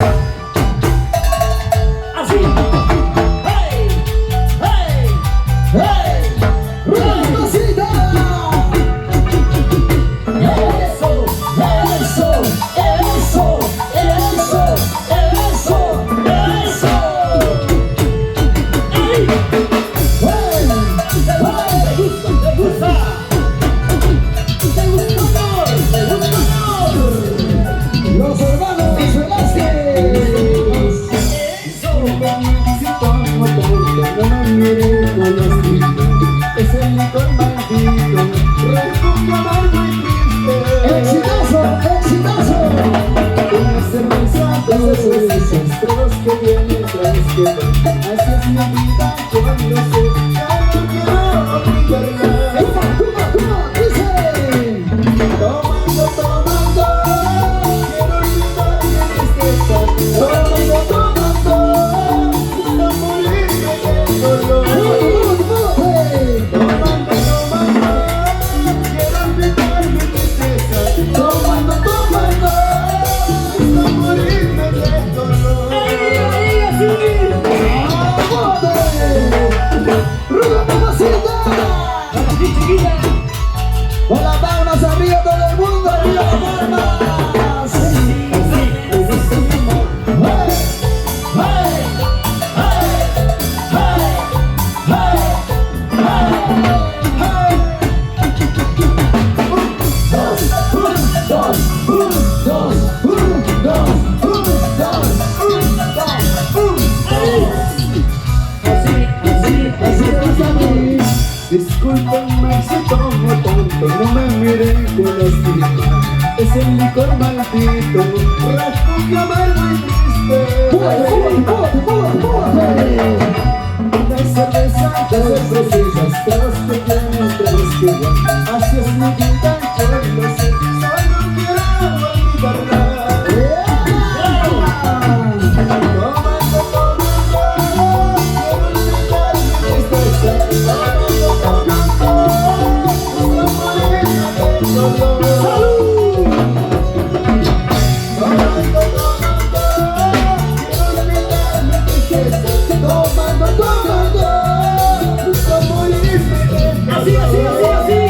Así. ¡Hey! ¡Hey! ¡Hey! ¡Mamacita! Eso, eso, eso, eso, eso, eso. ¡Ay! ¡Hey! ¡Hey! ¿Te gusta? ¿Te gusta? ¿Te gusta amor? ¿Te gusta amor? Los hermanos Velázquez. Eso. Es el licor maldito, refugio amargo y triste. ¡Exitoso! ¡Exitoso! Una cerveza, dos cervezas, todos que vienen tras que van. Así es mi vida, yo lo sé, ya no quiero olvidarla. ¡Toma! ¡Dice! Tomando, tomando, quiero olvidar mi tristeza. Tomando, no morirme de dolor. Tomando, quiero olvidar mi tristeza. Tomando, no morirme de dolor. ¡Ay, así! ¡Ruda mamacita! ¡Así, chiquita! Con las palmas arriba todo el mundo, arriba las palmas. Discúlpenme si tomo tanto, no me miren con lástima. Es el licor maldito, refugio amargo y triste. Una cerveza, dos cervezas, todos que tienen, todos que van. Así es mi vida, yo lo sé, solo quiero olvidarla. Tomando, quiero olvidar mi tristeza. Así, así, así, así.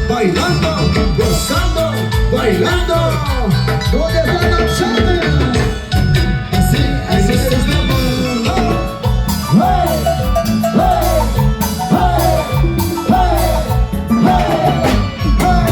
Bailando, gozando, bailando. ¿Dónde está la chave? Así es el amor. ¡Hey! ¡Hey! ¡Hey! ¡Hey!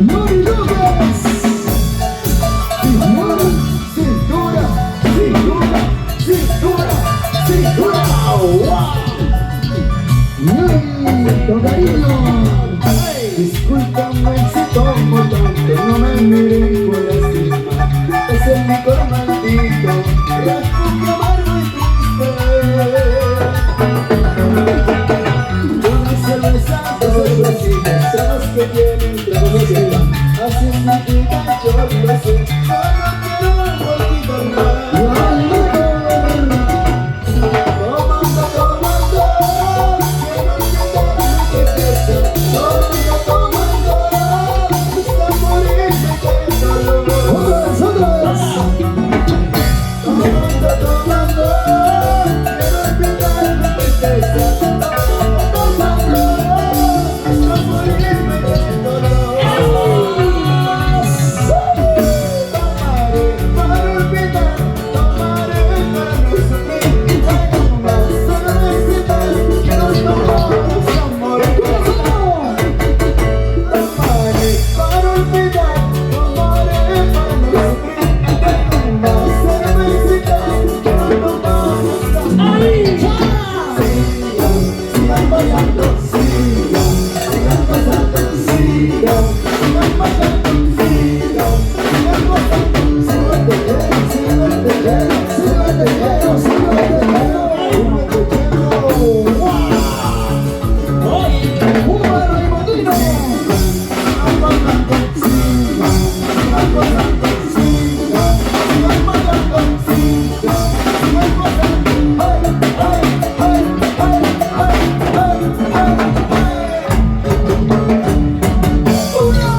¡Yuri López! Cintura, cintura, cintura, cintura, cintura. ¡Wow! ¡Yuri, con cariño! Discúlpame si tomo tanto, no me miren con lástima. Es el licor maldito, refugio amargo y triste. Una cerveza, dos cervecitas, son los que tienen, todos que van. Así es mi vida, yo lo sé, solo quiero olvidarla. Tomando, quiero olvidar mi tristeza. Tomando, hasta morirme de dolor. ¡Otra vez! Tomando, quiero olvidar mi tristeza. Tomando, hasta morirme de dolor. Tomaré para olvidar, tomaré para no sufrir. Bueno, más solo necesitas que nos tomamos amor. Tomaré para olvidar, tomaré para no sufrir. Bueno, más solo necesitas que nos tomamos amor. Sigan bailando, sigan gozando, sigan bailando, sigan gozando, ¡Una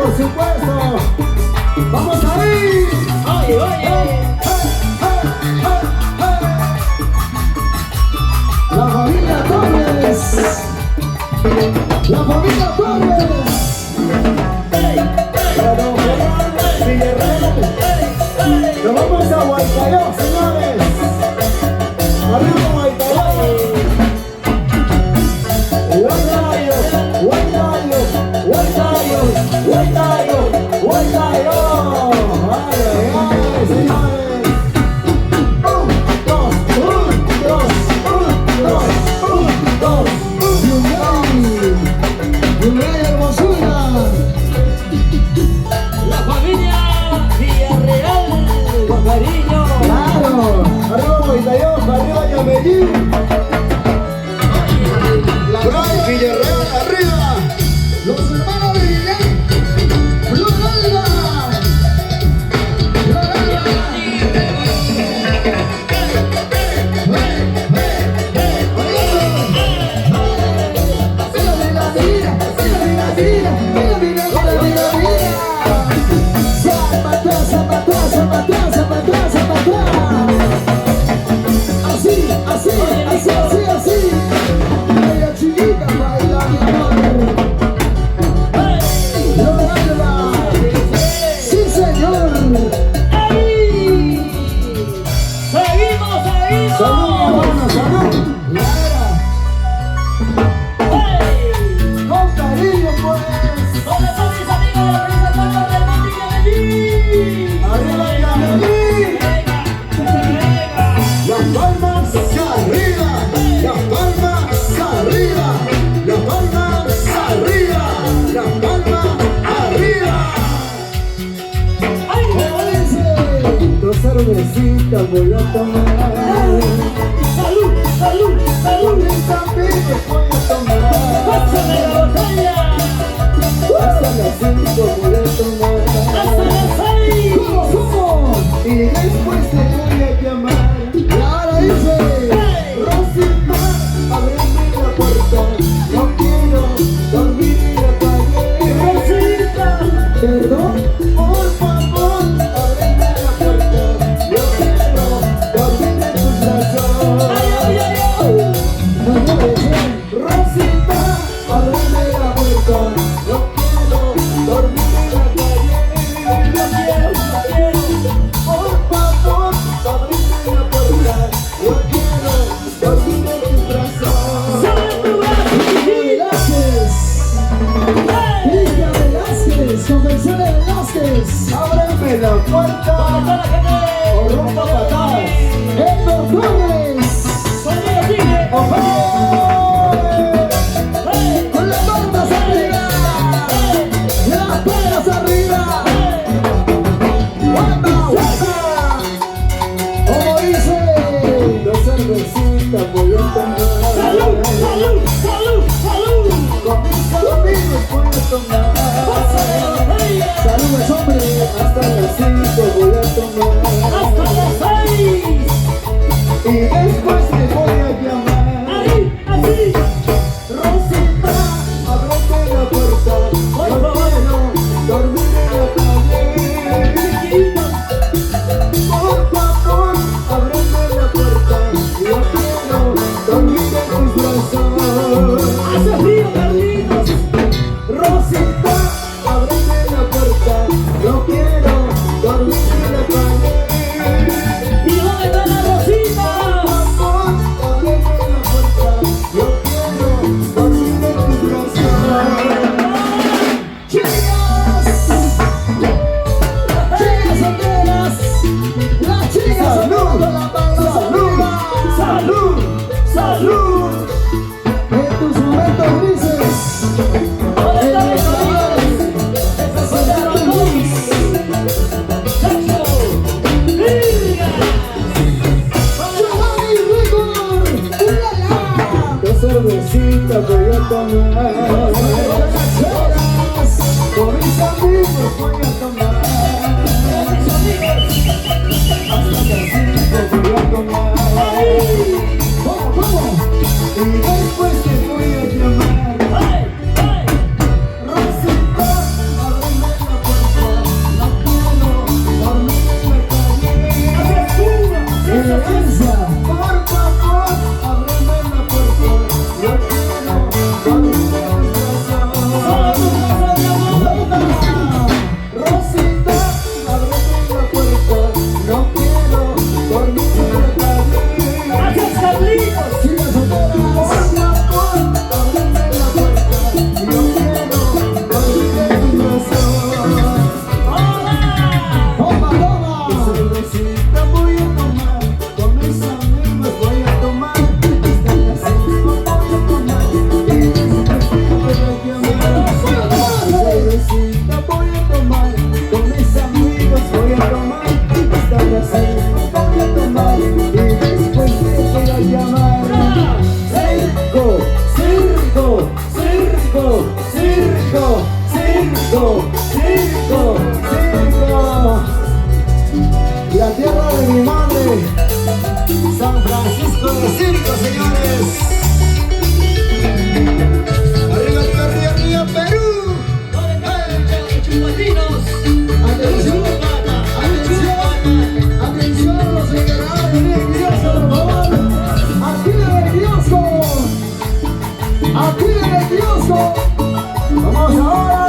Por supuesto, vamos a ir. Oye, oye. La familia Torres. La familia Torres. Nos vamos a Huaycayó, señores. Arriba Huaycayó. Huaycayo, Huaycayo, Huaycayo, Huaycayo, Huaycayo. Ay, ay, ay, señores. Un, dos, Yungay Hermosura. La familia Villarreal, con cariño. Claro. Arriba Huaycayo, arriba Yamellín. Bray Villarreal arriba. Los hermanos de Blue Alba. Dos cervecitas voy a tomar. Salud, salud, Con salud. mis amigos voy a tomar. Pásame la botella. Hasta las 5 voy a tomar. Hasta las 6. ¿Cómo? Y después te voy a llamar. Y ahora dice, Rosita, ábreme la puerta. No quiero dormir en la calle. Rosita. perdón. Por favor, ábreme la puerta. Yo quiero dormir en tus brazos. Ay, ay, ay, ay. No puede ser. Rosita, ábreme la puerta. Yo quiero dormir en la calle. No quiero, no quiero. Por favor, ábreme la puerta. Yo quiero dormir en tus brazos. Sale tu brazo, chiquita. Velázquez. Cristian Velázquez. Convenciones Velázquez. Ábreme la ¿Dónde puerta. está la gente? O rompa patadas. Héctor Flores. Sonido tigre. Hey. Con las palmas arriba. Las palmas arriba. ¡Guapa, guapa! Como dice. Dos cervecitas voy a tomar. Salud, salud, salud, salud. Con mis amigos voy a tomar. Pásame la botella. Saludos, hombre. Hasta las 5 voy a tomar. Hasta las 6. Y después te voy a llamar. Ahí, así. Rosita, ábreme la puerta. Por Yo favor. quiero dormir en la calle. Chiquita. Por favor, ábreme la puerta. Yo quiero dormir en tus brazos. Hace frío, Carlitos. Rosita, ábreme la puerta. Yo quiero dormir en la calle. ¿Y dónde está la Rosita? Por favor, ábreme la puerta. Yo quiero dormir en tus brazos. ¡Chicas! ¡Chicas solteras! ¡Las chicas solteras con las palmas arriba! ¡Salud! ¡Salud! En tus momentos grises. ¿Dónde En está los los amores. Eso es de Ramón. Sexo. Virga. Giovanni Rigor. ¡Ulala! Dos cervecitas voy a tomar. Con mis amigos voy a tomar. Mis amigos. Hasta las 5 voy a tomar. Ahí. ¿Cómo? Y después te voy a llamar. Ay, ay. Rosita, ábreme la puerta. No quiero dormir en la calle. Hace frío. Elegancia. Por favor, ábreme la puerta. Yo quiero dormir en tus Solo brazos. tu brazo, mi amor. Rosita, ábreme la puerta. No quiero dormir en la calle. Hace Carlitos. Chicas Por solteras. favor, ábreme la puerta. Yo quiero dormir en tus brazos. Hola. Toma, toma. Cervecita voy a tomar, con mis amigos voy a tomar, hasta las 5 voy a tomar, y después te voy a llamar. Cervecita voy a tomar, con mis amigos voy a tomar, hasta las 5 voy a tomar, y después te voy a llamar. Circo, circo, circo, circo, circo, circo, circo. La tierra de mi madre, San Francisco de Circo, señores. Arriba, arriba, arriba, arriba, Perú. ¿Dónde están los chupatinos? Atención. Atención. Atención, los encargados de venir al kiosco, por favor. Aquí en el kiosco. Aquí en el kiosco. Vamos ahora.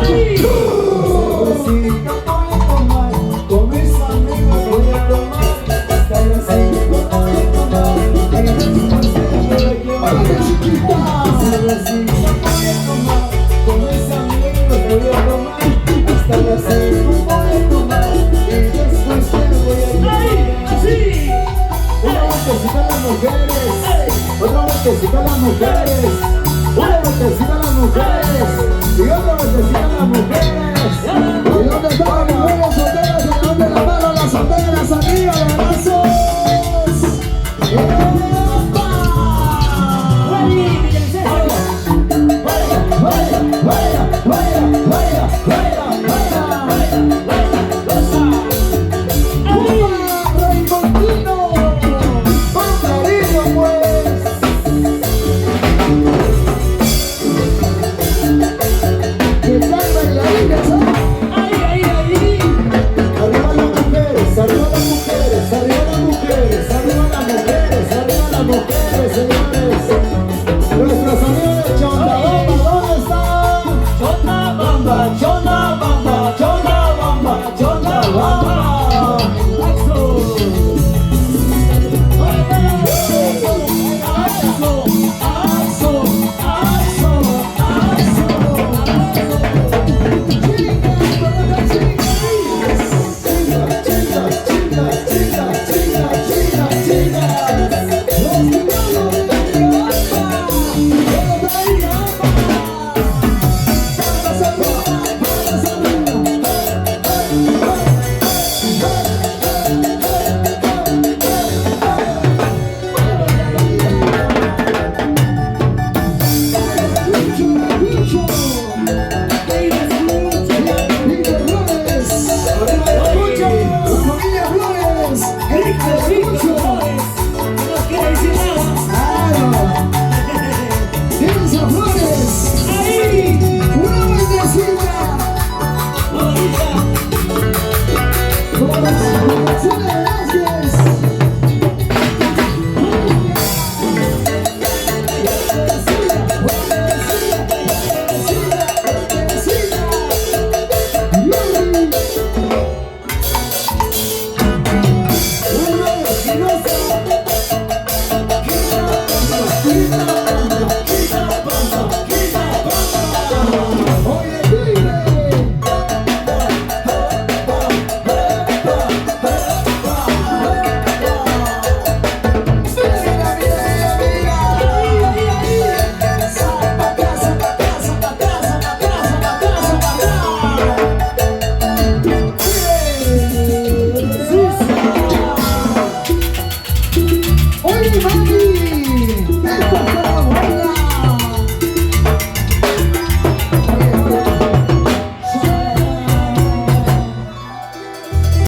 Ay. Cervecita voy a tomar, con mis amigos voy a tomar, hasta las 5 voy a tomar, y después te voy a Párate, llevar. chiquita. Cervecita voy a tomar, con mis amigos voy a tomar, hasta las 5 voy a tomar, y después te voy a Ay, llevar. así. Una vueltecita a las mujeres, otra vueltecita a las mujeres, una vueltecita a las mujeres, y otra vueltecita a las mujeres. borracho.